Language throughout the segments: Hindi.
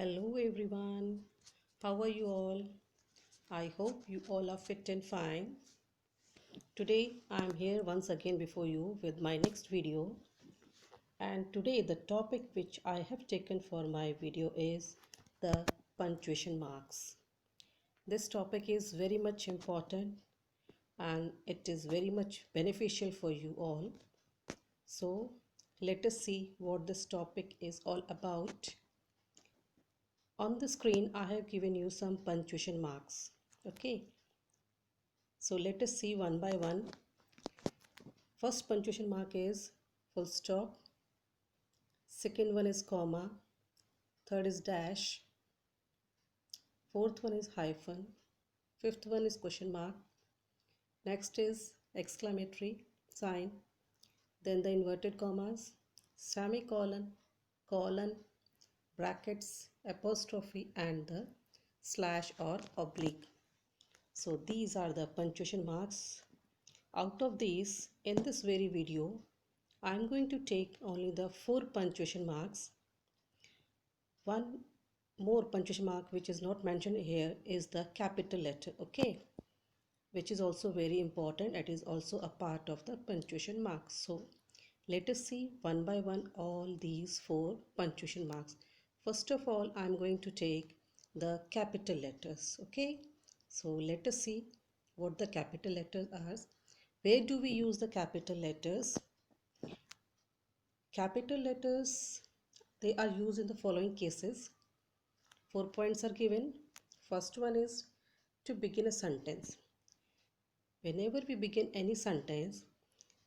Hello everyone, how are you all? I hope you all are fit and fine. Today I am here once again before you with my next video, and today the topic which I have taken for my video is the punctuation marks. This topic is very much important and it is very much beneficial for you all. So let us see what this topic is all about. On the screen I have given you some punctuation marks. Okay, so let us see one by one. First punctuation mark is full stop, second one is comma, third is dash, fourth one is hyphen, fifth one is question mark, next is exclamatory sign, then the inverted commas, semicolon, colon, brackets, apostrophe and the slash or oblique. So these are the punctuation marks. Out of these, in this very video, I am going to take only the 4 punctuation marks. One more punctuation mark which is not mentioned here is the capital letter, okay, which is also very important. It is also a part of the punctuation marks. So let us see one by one all these 4 punctuation marks. First of all, I am going to take the capital letters, okay. So let us see what the capital letters are. Where do we use the capital letters? Capital letters, they are used in the following cases. 4 points are given. First one is to begin a sentence. Whenever we begin any sentence,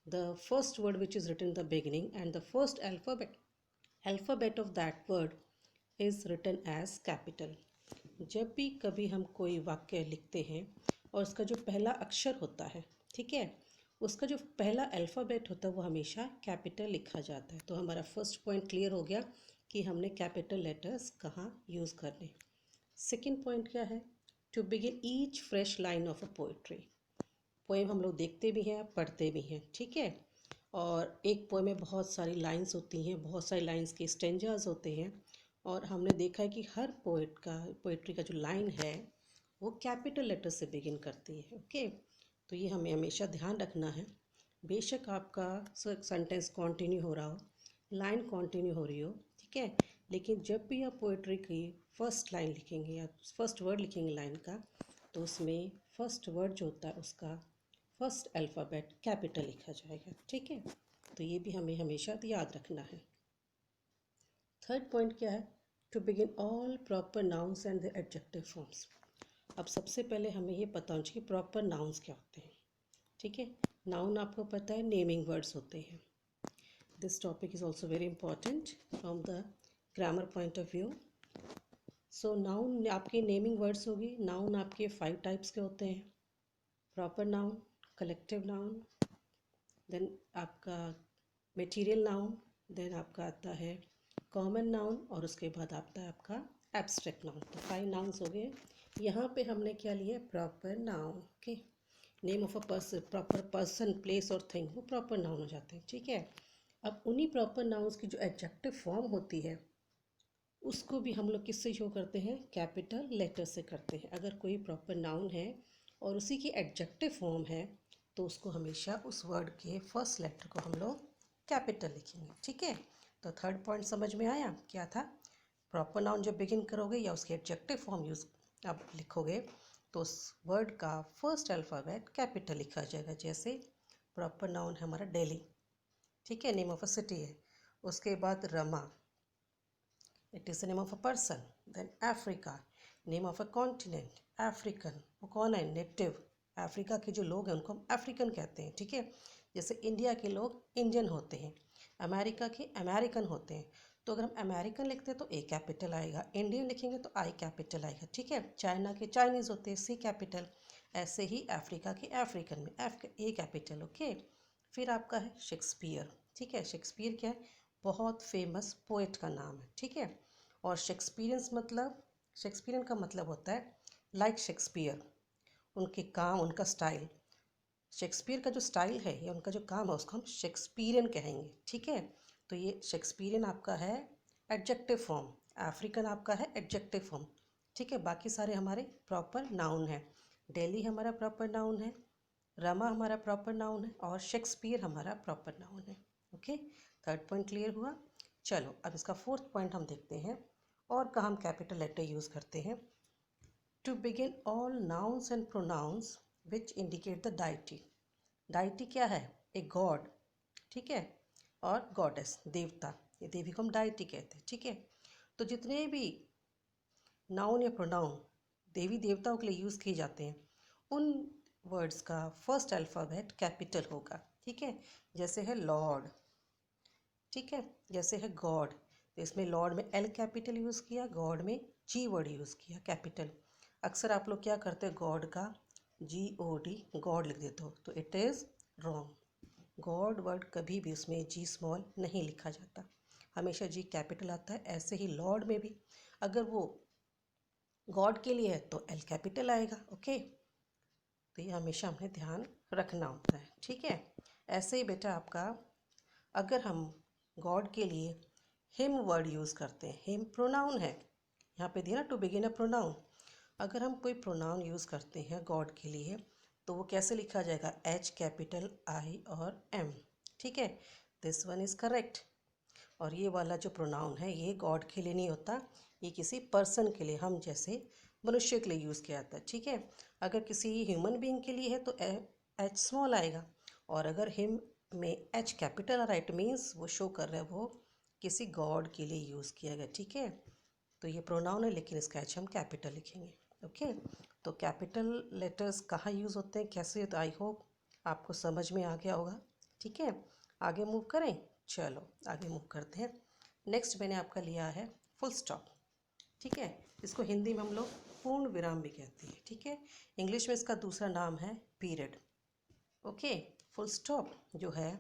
the first word which is written in the beginning and the first alphabet of that word is written as capital. जब भी कभी हम कोई वाक्य लिखते हैं और उसका जो पहला अक्षर होता है, ठीक है, उसका जो पहला अल्फ़ाबेट होता है वो हमेशा कैपिटल लिखा जाता है. तो हमारा फर्स्ट पॉइंट क्लियर हो गया कि हमने कैपिटल लेटर्स कहाँ यूज़ करने. सेकंड पॉइंट क्या है? To begin each fresh line of a poetry. Poem हम लोग देखते भी हैं, पढ़ते भी हैं, ठीक है. और एक पोएम में बहुत सारी लाइंस होती हैं, बहुत सारी लाइंस के स्टेंजास होते हैं, और हमने देखा है कि हर पोइट्री का जो लाइन है वो कैपिटल लेटर से बिगिन करती है, ओके. तो ये हमें हमेशा ध्यान रखना है. बेशक आपका सेंटेंस कंटिन्यू हो रहा हो, लाइन कंटिन्यू हो रही हो, ठीक है, लेकिन जब भी आप पोइट्री की फर्स्ट लाइन लिखेंगे या फर्स्ट वर्ड लिखेंगे लाइन का, तो उसमें फर्स्ट वर्ड जो होता है उसका फर्स्ट अल्फ़ाबेट कैपिटल लिखा जाएगा, ठीक है. तो ये भी हमें हमेशा याद रखना है. थर्ड पॉइंट क्या है? To begin all proper nouns and the adjective forms. अब सबसे पहले हमें ये पता होना चाहिए कि प्रॉपर नाउन्स क्या होते हैं, ठीक है. नाउन आपको पता है नेमिंग वर्ड्स होते हैं. This topic is also very important from the grammar point of view. So noun आपके नेमिंग वर्ड्स होगी. नाउन आपके 5 टाइप्स के होते हैं. Proper noun, collective noun, then आपका मटेरियल नाउन, देन आपका आता है कॉमन नाउन, और उसके बाद आता है आपका एब्स्ट्रैक्ट नाउन. तो 5 नाउन्स हो गए. यहाँ पे हमने क्या लिया? Proper noun, okay. Name of a person, proper person, place और थिंग, वो प्रॉपर नाउन हो जाते हैं, ठीक है. अब उन्हीं प्रॉपर नाउन्स की जो एडजेक्टिव फॉर्म होती है उसको भी हम लोग किससे शो करते हैं? कैपिटल लेटर से करते हैं. अगर कोई प्रॉपर नाउन है और उसी की एडजेक्टिव फॉर्म है तो उसको हमेशा उस वर्ड के फर्स्ट लेटर को हम लोग कैपिटल लिखेंगे, ठीक है. तो थर्ड पॉइंट समझ में आया क्या था? प्रॉपर नाउन जब बिगिन करोगे या उसके एडजेक्टिव फॉर्म यूज़ आप लिखोगे तो उस वर्ड का फर्स्ट अल्फ़ाबेट कैपिटल लिखा जाएगा. जैसे प्रॉपर नाउन है हमारा दिल्ली, ठीक है, नेम ऑफ अ सिटी है. उसके बाद Rama, it is the name of a person. Then Africa, name of a continent, African, वो कौन है? नेटिव. अफ्रीका के जो लोग हैं उनको हम अफ्रीकन कहते हैं, ठीक है. जैसे इंडिया के लोग इंडियन होते हैं, अमेरिका के अमेरिकन होते हैं. तो अगर हम अमेरिकन लिखते हैं तो ए कैपिटल आएगा, इंडियन लिखेंगे तो आई कैपिटल आएगा, ठीक है. चाइना के चाइनीज़ होते हैं, सी कैपिटल. ऐसे ही अफ्रीका के अफ्रीकन में ए कैपिटल, ओके. फिर आपका है शेक्सपियर, ठीक है. शेक्सपियर क्या है? बहुत फेमस पोएट का नाम है, ठीक है. और शेक्सपियन का मतलब होता है लाइक शेक्सपियर, उनके काम, उनका स्टाइल. शेक्सपियर का जो स्टाइल है या उनका जो काम है उसको हम शेक्सपियन कहेंगे, ठीक है. तो ये शेक्सपियन आपका है एडजेक्टिव फॉर्म. अफ्रीकन आपका है एडजेक्टिव फॉर्म, ठीक है। बाकी सारे हमारे प्रॉपर नाउन है। दिल्ली हमारा प्रॉपर नाउन है, रमा हमारा प्रॉपर नाउन है, और शेक्सपियर हमारा प्रॉपर नाउन है। ओके, थर्ड पॉइंट क्लियर हुआ। चलो अब इसका फोर्थ पॉइंट हम देखते हैं, और कहाँ हम कैपिटल लेटर यूज़ करते हैं। To begin all nouns and pronouns which indicate the deity. Deity क्या है? एक गॉड, ठीक है, और गॉडेस देवता, ये देवी को हम डाइटी कहते हैं, ठीक है। तो जितने भी नाउन या प्रोनाउन देवी देवताओं के लिए यूज़ किए जाते हैं, उन वर्ड्स का फर्स्ट अल्फ़ाबेट कैपिटल होगा, ठीक है। जैसे है लॉर्ड, ठीक है, जैसे है गॉड, तो इसमें लॉर्ड में एल कैपिटल यूज़ किया, गॉड में जी वर्ड यूज़ किया कैपिटल। अक्सर आप लोग क्या करते हैं, गॉड का GOD गॉड लिख देते हो, तो it is wrong. God word कभी भी उसमें जी स्मॉल नहीं लिखा जाता, हमेशा जी कैपिटल आता है। ऐसे ही लॉर्ड में भी अगर वो गॉड के लिए है तो एल कैपिटल आएगा। ओके, तो ये हमेशा हमें ध्यान रखना होता है, ठीक है। ऐसे ही बेटा आपका, अगर हम गॉड के लिए हिम वर्ड यूज़ करते हैं, हिम प्रोनाउन है, यहाँ पे दिया ना टू बिगिन अ प्रोनाउन। अगर हम कोई प्रोनाउन यूज़ करते हैं गॉड के लिए, तो वो कैसे लिखा जाएगा? H कैपिटल I और M, ठीक है। This one is correct. और ये वाला जो प्रोनाउन है ये गॉड के लिए नहीं होता, ये किसी पर्सन के लिए, हम जैसे मनुष्य के लिए यूज़ किया जाता है, ठीक है। अगर किसी ह्यूमन बीइंग के लिए है तो H स्मॉल आएगा, और अगर हिम में H कैपिटल आ रहा है, इट मीन्स वो शो कर रहा है वो किसी गॉड के लिए यूज़ किया गया, ठीक है। तो ये प्रोनाउन है, लेकिन इसका H हम कैपिटल लिखेंगे। ओके, तो कैपिटल लेटर्स कहाँ यूज़ होते हैं, कैसे, तो आई होप आपको समझ में आ गया होगा, ठीक है। आगे मूव करें, चलो आगे मूव करते हैं। नेक्स्ट मैंने आपका लिया है फुल स्टॉप, ठीक है। इसको हिंदी में हम लोग पूर्ण विराम भी कहते हैं, ठीक है। इंग्लिश में इसका दूसरा नाम है पीरियड। ओके, फुल स्टॉप जो है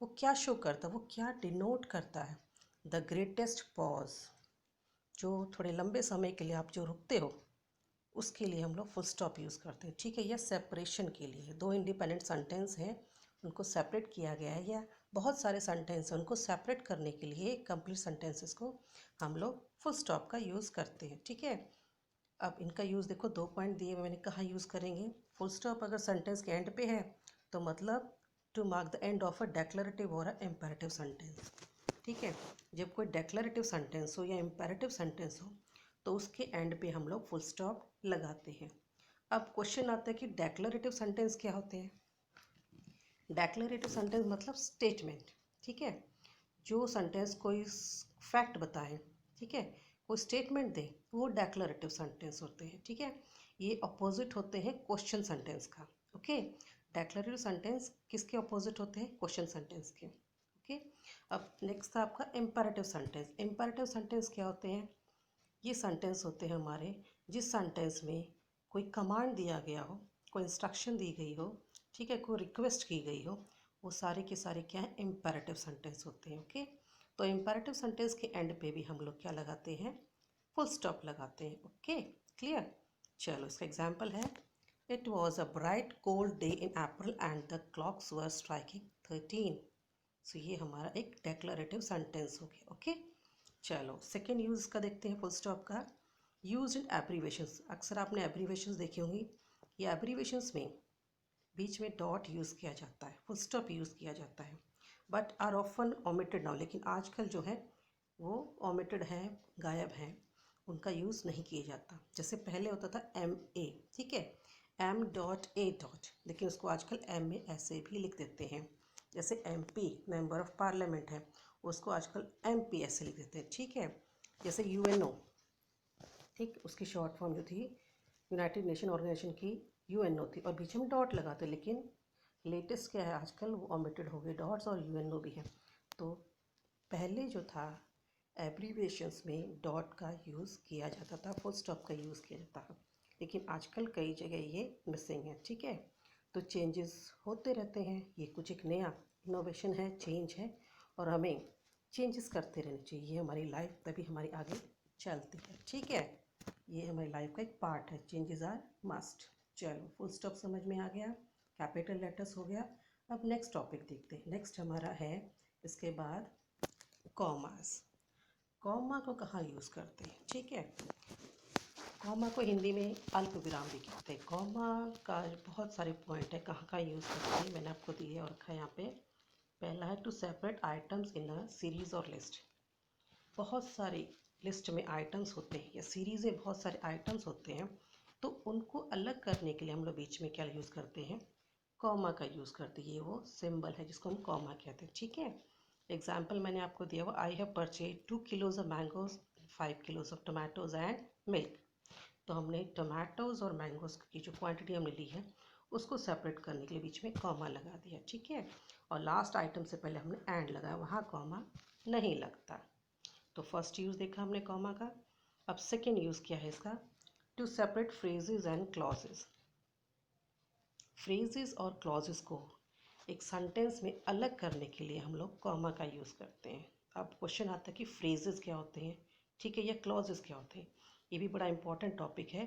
वो क्या शो करता है, वो क्या डिनोट करता है? द ग्रेटेस्ट पॉज, जो थोड़े लंबे समय के लिए आप जो रुकते हो, उसके लिए हम लोग फुल स्टॉप यूज़ करते हैं, ठीक है। या सेपरेशन के लिए, दो इंडिपेंडेंट सेंटेंस हैं उनको सेपरेट किया गया है, या बहुत सारे सेंटेंस हैं उनको सेपरेट करने के लिए कंप्लीट सेंटेंसेस को हम लोग फुल स्टॉप का यूज़ करते हैं, ठीक है। अब इनका यूज़ देखो, 2 पॉइंट दिए हुए, मैंने कहाँ यूज़ करेंगे। फुल स्टॉप अगर सेंटेंस के एंड पे है तो मतलब to mark the end of a declarative और अ इम्पेरेटिव सेंटेंस, ठीक है। जब कोई डेक्लरेटिव सेंटेंस हो या इम्पेरेटिव सेंटेंस हो तो उसके एंड पे हम लोग फुल स्टॉप लगाते हैं। अब क्वेश्चन आता है कि डेक्लरेटिव सेंटेंस क्या होते हैं। डेक्लरेटिव सेंटेंस मतलब स्टेटमेंट, ठीक है। जो सेंटेंस कोई फैक्ट बताए, ठीक है, कोई स्टेटमेंट दे, वो डेक्लरेटिव सेंटेंस होते हैं, ठीक है। ये अपोजिट होते हैं क्वेश्चन सेंटेंस का। ओके, डेक्लरेटिव सेंटेंस किसके अपोजिट होते हैं? क्वेश्चन सेंटेंस के। ओके, अब नेक्स्ट था आपका इम्पेरेटिव सेंटेंस। इम्पेरेटिव सेंटेंस क्या होते हैं? ये सेंटेंस होते हैं हमारे जिस सेंटेंस में कोई कमांड दिया गया हो, कोई इंस्ट्रक्शन दी गई हो, ठीक है, कोई रिक्वेस्ट की गई हो, वो सारे के सारे क्या हैं? इम्पेरेटिव सेंटेंस होते हैं। ओके, तो इम्पेरेटिव सेंटेंस के एंड पे भी हम लोग क्या लगाते हैं? फुल स्टॉप लगाते हैं। Okay, clear. चलो इसका एग्जाम्पल है, it was a bright cold day in April and the clocks were striking 13। सो ये हमारा एक डेक्लरेटिव सेंटेंस हो गया। ओके, चलो सेकेंड यूज़ का देखते हैं फुल स्टॉप का। यूज इन एब्रीवेशंस, अक्सर आपने एब्रीवेशंस देखी होंगी। ये एब्रीवेशंस में बीच में डॉट यूज़ किया जाता है, फुल स्टॉप यूज़ किया जाता है, but are often omitted now. लेकिन आजकल जो है वो ओमिटेड है, गायब हैं, उनका यूज़ नहीं किया जाता। जैसे पहले होता था MA, ठीक है, M.A. लेकिन उसको आजकल M में ऐसे भी लिख देते हैं। जैसे MP मेंबर ऑफ पार्लियामेंट है, उसको आजकल MP ऐसे लिख देते हैं, ठीक है। जैसे UNO, ठीक, उसकी शॉर्ट फॉर्म जो थी यूनाइटेड नेशन ऑर्गेनाइजेशन की UNO थी, और बीच में डॉट लगाते, लेकिन लेटेस्ट क्या है आजकल, वो ओमिटेड हो गए डॉट्स, और UNO भी है। तो पहले जो था एब्रीवेशंस में डॉट का यूज़ किया जाता था, फुल स्टॉप का यूज़ किया जाता था, लेकिन आजकल कई जगह ये मिसिंग है, ठीक है। तो चेंजेस होते रहते हैं, ये कुछ एक नया इनोवेशन है, चेंज है, और हमें चेंजेस करते रहने चाहिए, ये हमारी लाइफ तभी हमारी आगे चलती है, ठीक है। ये हमारी लाइफ का एक पार्ट है, चेंजेस आर मस्ट। चलो फुल स्टॉप समझ में आ गया, कैपिटल लेटर्स हो गया। अब नेक्स्ट टॉपिक देखते हैं। नेक्स्ट हमारा है इसके बाद कॉमास। कॉमा को कहाँ यूज़ करते हैं, ठीक है। कॉमा को हिंदी में अल्प विराम भी कहते हैं। कॉमा का बहुत सारे पॉइंट है कहाँ का यूज़ करते हैं, मैंने आपको दिए और रखा है यहाँ पे। पहला है to separate items in a series और लिस्ट। बहुत सारी लिस्ट में आइटम्स होते हैं या सीरीज़ में बहुत सारे आइटम्स होते हैं, तो उनको अलग करने के लिए हम लोग बीच में क्या यूज़ करते हैं, कॉमा का यूज़ करते हैं। ये वो सिंबल है जिसको हम कॉमा कहते हैं, ठीक है। एग्जाम्पल मैंने आपको दिया हुआ, I have purchase 2 kilos of mangoes, 5 kilos of tomatoes and milk. तो हमने टमाटोज और मैंगोज की जो क्वांटिटी हमने ली है उसको सेपरेट करने के लिए बीच में कॉमा लगा दिया, ठीक है। और लास्ट आइटम से पहले हमने एंड लगाया, वहाँ कॉमा नहीं लगता। तो फर्स्ट यूज़ देखा हमने कॉमा का। अब सेकेंड यूज़ क्या है इसका, to separate phrases and clauses. Phrases और क्लॉजेस को एक सेंटेंस में अलग करने के लिए हम लोग कॉमा का यूज़ करते हैं। अब क्वेश्चन आता है कि फ्रेजेस क्या होते हैं, ठीक है, या क्लॉजेस क्या होते हैं। ये भी बड़ा इंपॉर्टेंट टॉपिक है।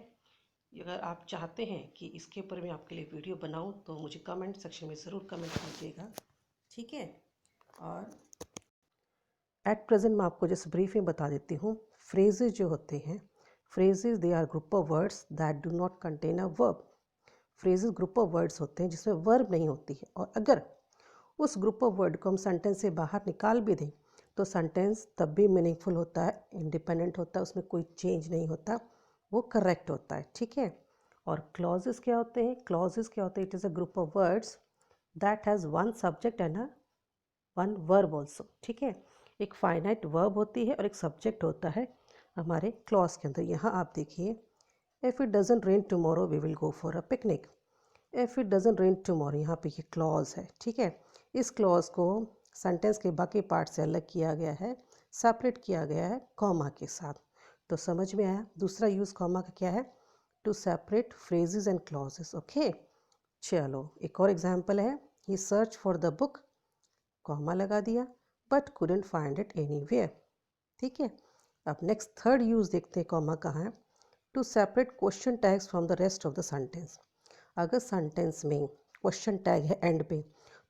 अगर आप चाहते हैं कि इसके ऊपर मैं आपके लिए वीडियो बनाऊं तो मुझे कमेंट सेक्शन में ज़रूर कमेंट कीजिएगा, ठीक है। और एट प्रेजेंट मैं आपको जैसे ब्रीफ में बता देती हूँ, फ्रेजेस जो होते हैं, phrases they are group of words that do not contain a verb. Phrases group of words होते हैं जिसमें वर्ब नहीं होती है, और अगर उस ग्रुप ऑफ वर्ड को हम सेंटेंस से बाहर निकाल भी दें तो सेंटेंस तब भी मीनिंगफुल होता है, इंडिपेंडेंट होता है, उसमें कोई चेंज नहीं होता, वो करेक्ट होता है, ठीक है। और क्लॉजेस क्या होते हैं, क्लॉजेस क्या होते हैं, it is a group of words that has one subject and one verb also, ठीक है। एक फाइनाइट वर्ब होती है और एक सब्जेक्ट होता है हमारे क्लॉज के अंदर। यहाँ आप देखिए, if it doesn't rain tomorrow we will go for a picnic. If it doesn't rain tomorrow, यहाँ पे ये क्लॉज है, ठीक है। इस क्लॉज को सेंटेंस के बाकी पार्ट से अलग किया गया है, सेपरेट किया गया है कॉमा के साथ। तो समझ में आया। दूसरा यूज़ कॉमा का क्या है, to separate phrases and clauses, okay. चलो एक और एग्जांपल है, he search for the book, comma लगा दिया, but couldn't find it anywhere, ठीक है। अब नेक्स्ट थर्ड यूज़ देखते हैं कॉमा कहाँ है, to separate question tags from the rest of the sentence. अगर सेंटेंस में क्वेश्चन टैग है एंड पे,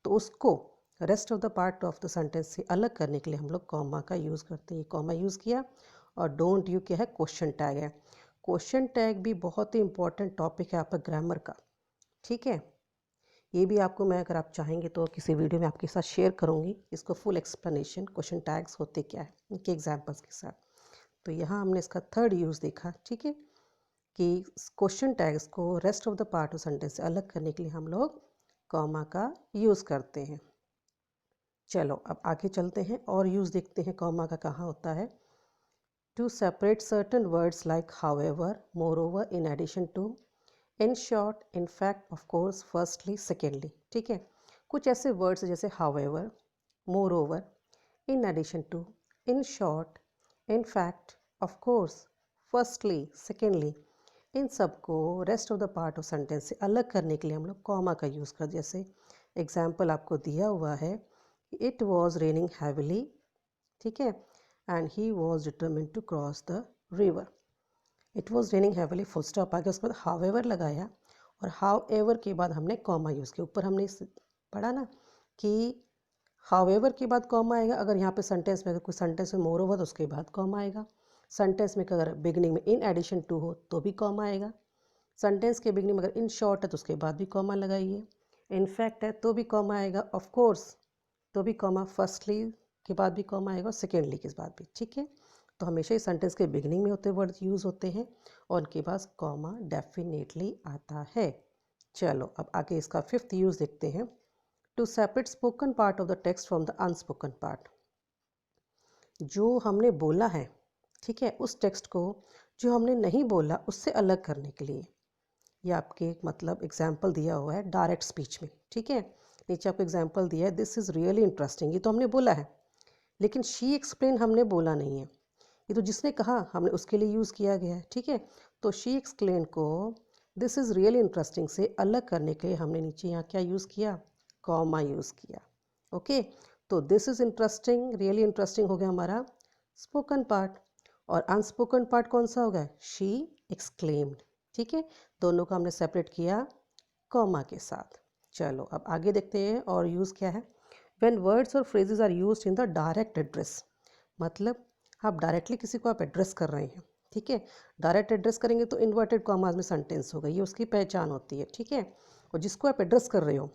तो उसको rest of the part of the sentence से अलग करने के लिए हम लोग कॉमा का यूज़ करते हैं। कॉमा यूज़ किया, और डोंट यू क्या है, क्वेश्चन टैग है। क्वेश्चन टैग भी बहुत ही इंपॉर्टेंट टॉपिक है आपका ग्रामर का, ठीक है। ये भी आपको मैं, अगर आप चाहेंगे तो किसी वीडियो में आपके साथ शेयर करूँगी इसको फुल एक्सप्लेनेशन, क्वेश्चन टैग्स होते क्या है उनके एग्जाम्पल्स के साथ। तो यहाँ हमने इसका थर्ड यूज़ देखा, ठीक है, कि क्वेश्चन टैग्स को rest of the part of sentence से अलग करने के लिए हम लोग कॉमा का यूज़ करते हैं। चलो अब आगे चलते हैं और यूज़ देखते हैं कॉमा का कहाँ होता है। To separate certain words like however, moreover, in addition to, in short, in fact, of course, firstly, secondly, ठीक है। कुछ ऐसे वर्ड्स जैसे however, moreover, in addition to, in short, in fact, of course, firstly, secondly, इन सब को rest of the part of sentence से अलग करने के लिए हम लोग कॉमा का यूज़ कर। जैसे एग्जाम्पल आपको दिया हुआ है, इट वॉज रेनिंग हैविली, ठीक है, and he was determined to cross the river. It was raining heavily, full stop आ गया, उसके बाद हाउ एवर लगाया, और हाउ एवर के बाद हमने कॉमा यूज़ किया। ऊपर हमने पढ़ा ना कि हाउ एवर के बाद कॉमा आएगा, अगर यहाँ पे सेंटेंस में, अगर कोई सेंटेंस में मोर ओवर तो उसके बाद कॉमा आएगा। सेंटेंस में अगर बिगनिंग में इन एडिशन टू हो तो भी कॉमा आएगा। सेंटेंस के बिगनिंग में अगर इन शॉर्ट है तो उसके बाद भी कॉमा लगाइए। इनफैक्ट है तो भी कॉमा आएगा, ऑफ कोर्स तो भी कॉमा, फर्स्टली के बाद भी कॉमा आएगा, और सेकेंडली के बाद भी, ठीक है। तो हमेशा ही सेंटेंस के बिगनिंग में होते वर्ड यूज़ होते हैं और उनके पास कॉमा डेफिनेटली आता है। चलो अब आगे इसका फिफ्थ यूज़ देखते हैं, to separate spoken part of the text from the unspoken part. जो हमने बोला है, ठीक है, उस टेक्स्ट को जो हमने नहीं बोला उससे अलग करने के लिए। ये आपके मतलब एग्जाम्पल दिया हुआ है डायरेक्ट स्पीच में, ठीक है। नीचे आपको एग्जाम्पल दिया है, दिस इज़ रियली इंटरेस्टिंग, ये तो हमने बोला है, लेकिन शी एक्सप्लेन हमने बोला नहीं है, ये तो जिसने कहा हमने उसके लिए यूज़ किया गया है, ठीक है। तो शी एक्सप्लेन को दिस इज़ रियली इंटरेस्टिंग से अलग करने के लिए हमने नीचे यहाँ क्या यूज़ किया, कॉमा यूज़ किया, ओके। तो this is interesting, really interesting हो गया हमारा स्पोकन पार्ट, और अनस्पोकन पार्ट कौन सा होगा, शी एक्सक्लेम्ड, ठीक है। दोनों को हमने सेपरेट किया कॉमा के साथ। चलो अब आगे देखते हैं और यूज़ क्या है, व्हेन वर्ड्स और phrases are used in the direct address. मतलब आप डायरेक्टली किसी को आप एड्रेस कर रहे हैं, ठीक है। डायरेक्ट एड्रेस करेंगे तो इन्वर्टेड कॉमास में सेंटेंस होगा, ये उसकी पहचान होती है, ठीक है। और जिसको आप एड्रेस कर रहे हो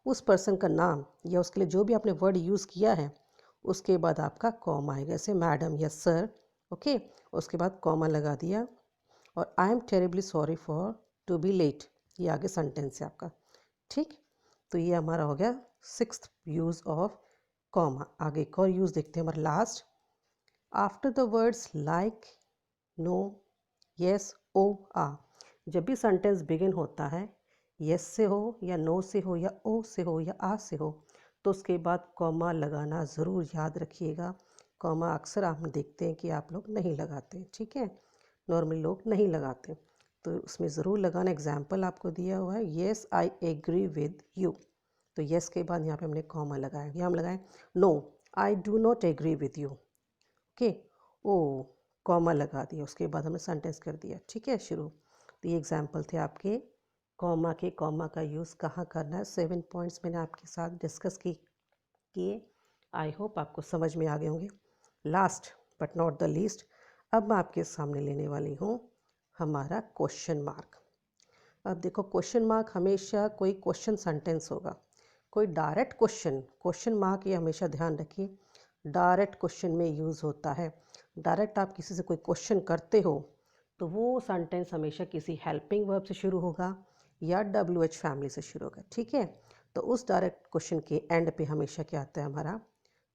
उस पर्सन का नाम या उसके लिए जो भी आपने वर्ड यूज़ किया है उसके बाद आपका कॉमा आएगा, जैसे मैडम या सर, ओके। उसके बाद कॉमा लगा दिया और I am terribly sorry for to be late, ये आगे सेंटेंस है आपका, ठीक। तो ये हमारा हो गया 6th यूज़ ऑफ कॉमा। आगे एक और यूज़ देखते हैं हमारा last. After the words like, no, yes, oh, ah, जब भी सेंटेंस बिगिन होता है यस से हो या नो से हो या ओ से हो या आ से हो तो उसके बाद कॉमा लगाना ज़रूर याद रखिएगा। कॉमा अक्सर आप देखते हैं कि आप लोग नहीं लगाते, ठीक है, नॉर्मली लोग नहीं लगाते, तो उसमें ज़रूर लगाना। एग्जाम्पल आपको दिया हुआ है, yes I agree with you, तो येस के बाद यहाँ पे हमने कॉमा लगाया। यहाँ हम लगाए no I do not agree with you, okay, oh comma लगा दिया, उसके बाद हमने सेंटेंस कर दिया, ठीक है, शुरू। तो ये एग्जाम्पल थे आपके कॉमा के। कॉमा का यूज़ कहाँ करना है, 7 पॉइंट्स मैंने आपके साथ डिस्कस किए। आई होप आपको समझ में आ गए होंगे। Last but not the least, अब मैं आपके सामने लेने वाली हूँ हमारा क्वेश्चन मार्क। अब देखो, क्वेश्चन मार्क हमेशा कोई क्वेश्चन सेंटेंस होगा, कोई डायरेक्ट क्वेश्चन मार्क ये हमेशा ध्यान रखिए डायरेक्ट क्वेश्चन में यूज़ होता है। डायरेक्ट आप किसी से कोई क्वेश्चन करते हो तो वो सेंटेंस हमेशा किसी हेल्पिंग वर्ब से शुरू होगा या WH फैमिली से शुरू होगा, ठीक है। तो उस डायरेक्ट क्वेश्चन के एंड पे हमेशा क्या आता है, हमारा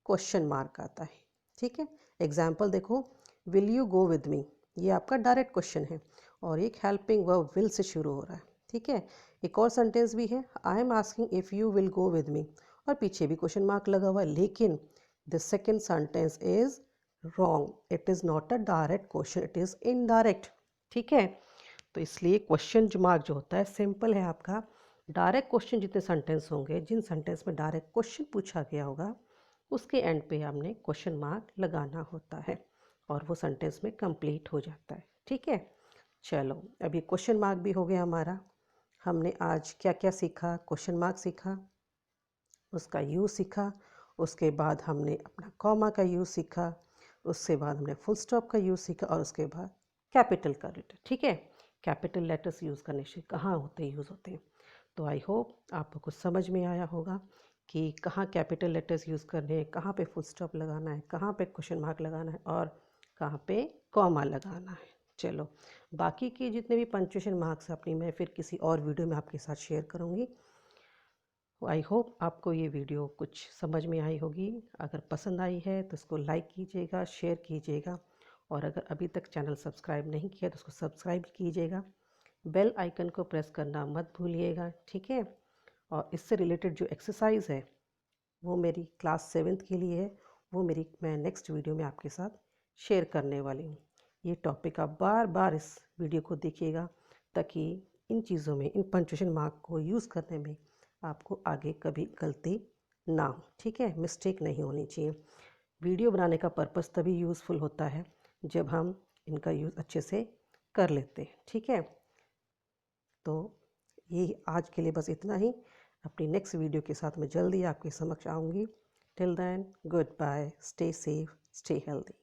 क्वेश्चन मार्क आता है, ठीक है। एग्जाम्पल देखो, will you go with me, ये आपका डायरेक्ट क्वेश्चन है और एक हेल्पिंग वर्ब विल से शुरू हो रहा है, ठीक है। एक और सेंटेंस भी है, I am asking if you will go with me, और पीछे भी क्वेश्चन मार्क लगा हुआ है, लेकिन the second sentence is wrong, it is not a direct question, it is indirect, ठीक है। तो इसलिए क्वेश्चन जो मार्क जो होता है सिंपल है आपका, डायरेक्ट क्वेश्चन जितने सेंटेंस होंगे, जिन सेंटेंस में डायरेक्ट क्वेश्चन पूछा गया होगा उसके एंड पे हमने क्वेश्चन मार्क लगाना होता है और वो सेंटेंस में कंप्लीट हो जाता है, ठीक है। चलो, अभी क्वेश्चन मार्क भी हो गया हमारा। हमने आज क्या क्या सीखा, क्वेश्चन मार्क सीखा, उसका यूज़ सीखा, उसके बाद हमने अपना कॉमा का यूज़ सीखा, उसके बाद हमने फुल स्टॉप का यूज़ सीखा और उसके बाद कैपिटल का लेटर, ठीक है। कैपिटल लेटर्स यूज़ करने से कहाँ होते यूज़ होते हैं। तो आई होप आपको कुछ समझ में आया होगा कि कहाँ कैपिटल लेटर्स यूज़ करने हैं, कहाँ पे फुल स्टॉप लगाना है, कहाँ पे क्वेश्चन मार्क लगाना है और कहाँ पे कॉमा लगाना है। चलो, बाकी के जितने भी पंक्चुएशन मार्क्स अपनी मैं फिर किसी और वीडियो में आपके साथ शेयर करूँगी। आई होप आपको ये वीडियो कुछ समझ में आई होगी। अगर पसंद आई है तो इसको लाइक कीजिएगा, शेयर कीजिएगा और अगर अभी तक चैनल सब्सक्राइब नहीं किया तो उसको सब्सक्राइब कीजिएगा। बेल आइकन को प्रेस करना मत भूलिएगा, ठीक है। और इससे रिलेटेड जो एक्सरसाइज है वो मेरी क्लास 7th के लिए है, वो मैं नेक्स्ट वीडियो में आपके साथ शेयर करने वाली हूँ। ये टॉपिक आप बार बार इस वीडियो को देखिएगा ताकि इन चीज़ों में, इन पंक्चुएशन मार्क को यूज़ करने में आपको आगे कभी गलती ना हो, ठीक है, मिस्टेक नहीं होनी चाहिए। वीडियो बनाने का पर्पस तभी यूज़फुल होता है जब हम इनका यूज़ अच्छे से कर लेते हैं, ठीक है। तो ये आज के लिए बस इतना ही। अपनी नेक्स्ट वीडियो के साथ मैं जल्दी आपके समक्ष आऊँगी। Till then, good bye, stay safe, stay healthy.